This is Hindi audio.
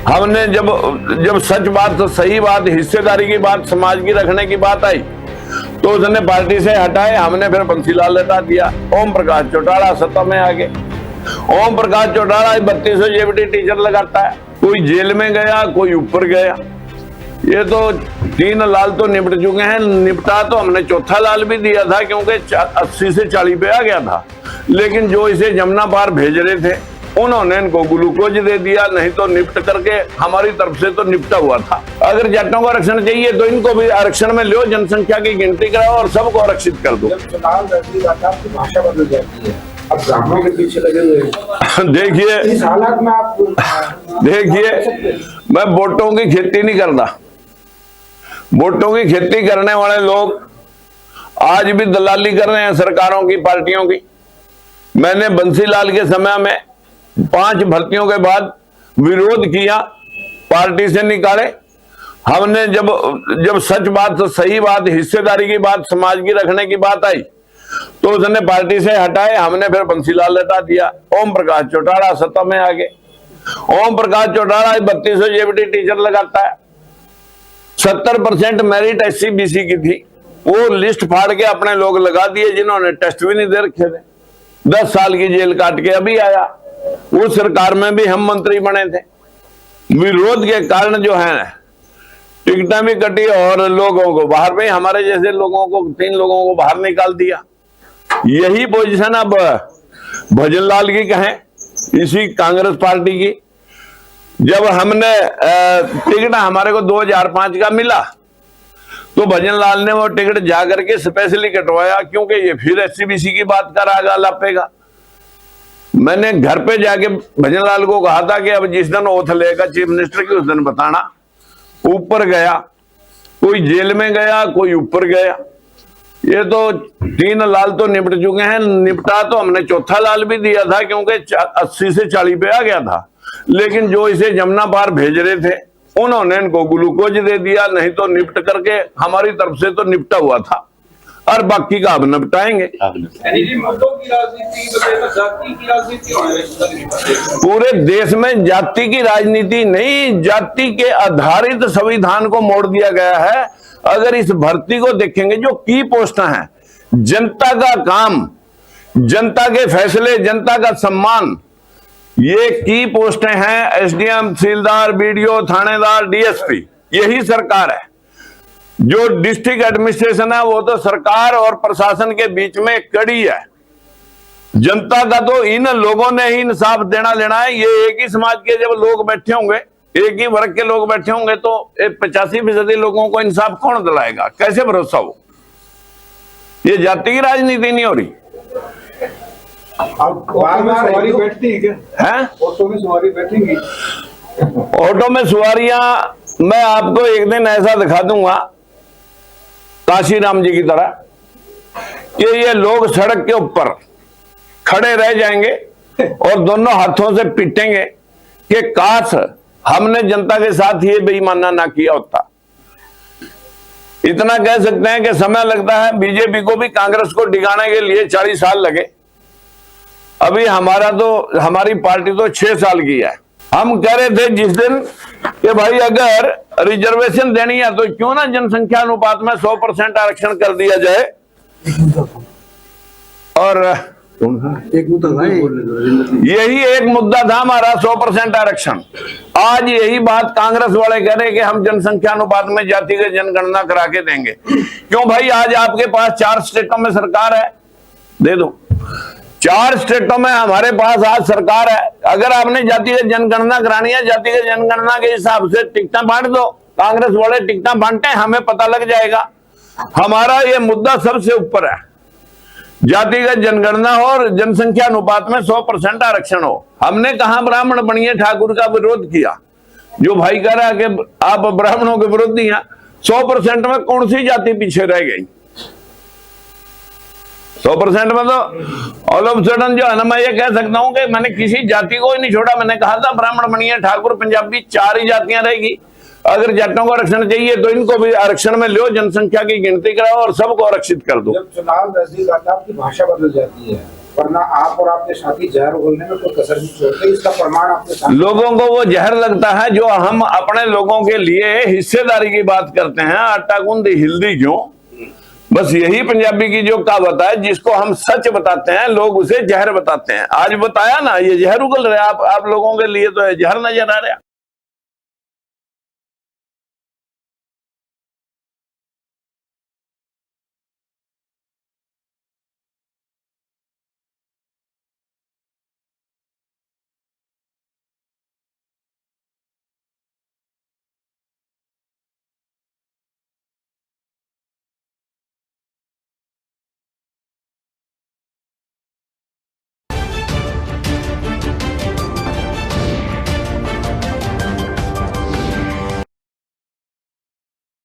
हमने जब सच बात, सही बात, हिस्सेदारी की बात, समाज की रखने की बात आई तो उसने पार्टी से हटाए, हमने फिर बंसीलाल हटा दिया। ओम प्रकाश चौटाला सत्ता में आ गए। ओम प्रकाश चौटाला 3200 जेबीटी टीचर लगाता है, कोई जेल में गया, कोई ऊपर गया। ये तो 3 लाल तो निपट चुके हैं। निपटा तो हमने चौथा लाल भी दिया था क्योंकि 80 से 40 पे आ गया था, लेकिन जो इसे जमुना पार भेज रहे थे उन्होंने इनको ग्लूकोज दे दिया, नहीं तो निपट करके हमारी तरफ से तो निपटा हुआ था। अगर जाटों को आरक्षण चाहिए तो इनको भी आरक्षण में लो, जनसंख्या की गिनती कराओ और सबको आरक्षित कर दो। जब चुनाव नजदीक आता है तो भाषा बदल जाती है। अब ब्राह्मणों के पीछे लगे हुए देखिए, इस हालात में आप देखिए, मैं वोटों की खेती नहीं करता। वोटों की खेती करने वाले लोग आज भी दलाली कर रहे हैं सरकारों की, पार्टियों की। मैंने बंसीलाल के समय में 5 भर्तियों के बाद विरोध किया, पार्टी से निकाले। हमने जब सच बात, सही बात, हिस्सेदारी की बात, समाज की रखने की बात आई तो उसने पार्टी से हटाए, हमने फिर बंसीलाल हटा दिया। ओम प्रकाश चौटाला सत्ता में आ गए। ओम प्रकाश चौटाला 3200 जेबीटी टीचर लगाता है। 70% मेरिट SC BC की थी, वो लिस्ट फाड़ के अपने लोग लगा दिए जिन्होंने टेस्ट भी नहीं दे रखे थे। 10 साल की जेल काट के अभी आया। उस सरकार में भी हम मंत्री बने थे। विरोध के कारण जो है टिकटें भी कटी और लोगों को बाहर में, हमारे जैसे लोगों को 3 लोगों को बाहर निकाल दिया। यही पोजीशन अब भजनलाल की कहें, इसी कांग्रेस पार्टी की। जब हमने टिकट हमारे को 2005 का मिला तो भजनलाल ने वो टिकट जाकर के स्पेशली कटवाया क्योंकि ये फिर SC BC की बात करागा, लापेगा। मैंने घर पे जाके भजनलाल को कहा था कि अब जिस दिन ओथ लेगा चीफ मिनिस्टर की उस दिन बताना। ऊपर गया, कोई जेल में गया, कोई ऊपर गया। ये तो 3 लाल तो निपट चुके हैं। निपटा तो हमने चौथा लाल भी दिया था क्योंकि 80 से 40 पे आ गया था, लेकिन जो इसे जमुना पार भेज रहे थे उन्होंने इनको ग्लूकोज दे दिया, नहीं तो निपट करके हमारी तरफ से तो निपटा हुआ था और बाकी का अब निपटाएंगे। पूरे देश में जाति की राजनीति नहीं, जाति के आधारित संविधान को मोड़ दिया गया है। अगर इस भर्ती को देखेंगे, जो की पोस्ट हैं, जनता का काम, जनता के फैसले, जनता का सम्मान, ये की पोस्टें हैं। SDM, तहसीलदार, BDO, थानेदार, DSP, यही सरकार है। जो डिस्ट्रिक्ट एडमिनिस्ट्रेशन है वो तो सरकार और प्रशासन के बीच में एक कड़ी है। जनता का तो इन लोगों ने ही इंसाफ देना लेना है। ये एक ही समाज के जब लोग बैठे होंगे, एक ही वर्ग के लोग बैठे होंगे तो 85% लोगों को इंसाफ कौन दिलाएगा? कैसे भरोसा हो? ये जाति की राजनीति नहीं हो रही। अब सवारी बैठती है क्या? है ऑटो में सवारी बैठेंगी? ऑटो में सवारियां मैं आपको एक दिन ऐसा दिखा दूंगा काशीराम जी की तरह कि ये लोग सड़क के ऊपर खड़े रह जाएंगे और दोनों हाथों से पीटेंगे कि काश हमने जनता के साथ ये बेईमाना ना किया होता। इतना कह सकते हैं कि समय लगता है। बीजेपी को भी कांग्रेस को डिगाने के लिए 40 साल लगे। अभी हमारी पार्टी तो 6 साल की है। हम कह रहे थे जिस दिन कि भाई अगर रिजर्वेशन देनी है तो क्यों ना जनसंख्या अनुपात में 100% आरक्षण कर दिया जाए। और एक मुद्दा था, यही एक मुद्दा था हमारा, 100% आरक्षण। आज यही बात कांग्रेस वाले कह रहे कि हम जनसंख्या अनुपात में जातिगत जनगणना करा के देंगे। क्यों भाई? आज आपके पास 4 स्टेटों में सरकार है, दे दो। 4 स्टेटों में हमारे पास आज सरकार है। अगर आपने जातिगत जनगणना करानी है, जातिगत जनगणना के हिसाब से टिकटें बांट दो। कांग्रेस वाले टिकटें बांटे, हमें पता लग जाएगा। हमारा ये मुद्दा सबसे ऊपर है, जातिगत जनगणना हो और जनसंख्या अनुपात में 100% आरक्षण हो। हमने कहा ब्राह्मण बनिए ठाकुर का विरोध किया। जो भाई कह रहा है कि आप ब्राह्मणों के विरोधी हैं, 100% में कौन सी जाति पीछे रह गई? 100% में तो ऑल ऑफ सडन जो है ना, मैं ये कह सकता हूं कि मैंने किसी जाति को ही नहीं छोड़ा। मैंने कहा था ब्राह्मण बनिए ठाकुर पंजाबी 4 ही जातियां रहेगी। अगर जाटों को आरक्षण चाहिए तो इनको भी आरक्षण में लो, जनसंख्या की गिनती कराओ और सबको आरक्षित कर दो। जब चुनाव नजदीक आता है आपकी भाषा बदल जाती है। वरना आप और आपके साथी जहर उगलने में कोई कसर नहीं छोड़ते। इसका प्रमाण आपके साथ लोगों को वो जहर लगता है जो हम अपने लोगों के लिए हिस्सेदारी की बात करते हैं। आटा गूंदी हिल्दी क्यों, बस यही पंजाबी की जो कहावत है, जिसको हम सच बताते हैं लोग उसे जहर बताते हैं। आज बताया ना, ये जहर उगल रहा है आप लोगों के लिए, तो ये जहर नजर आ रहा।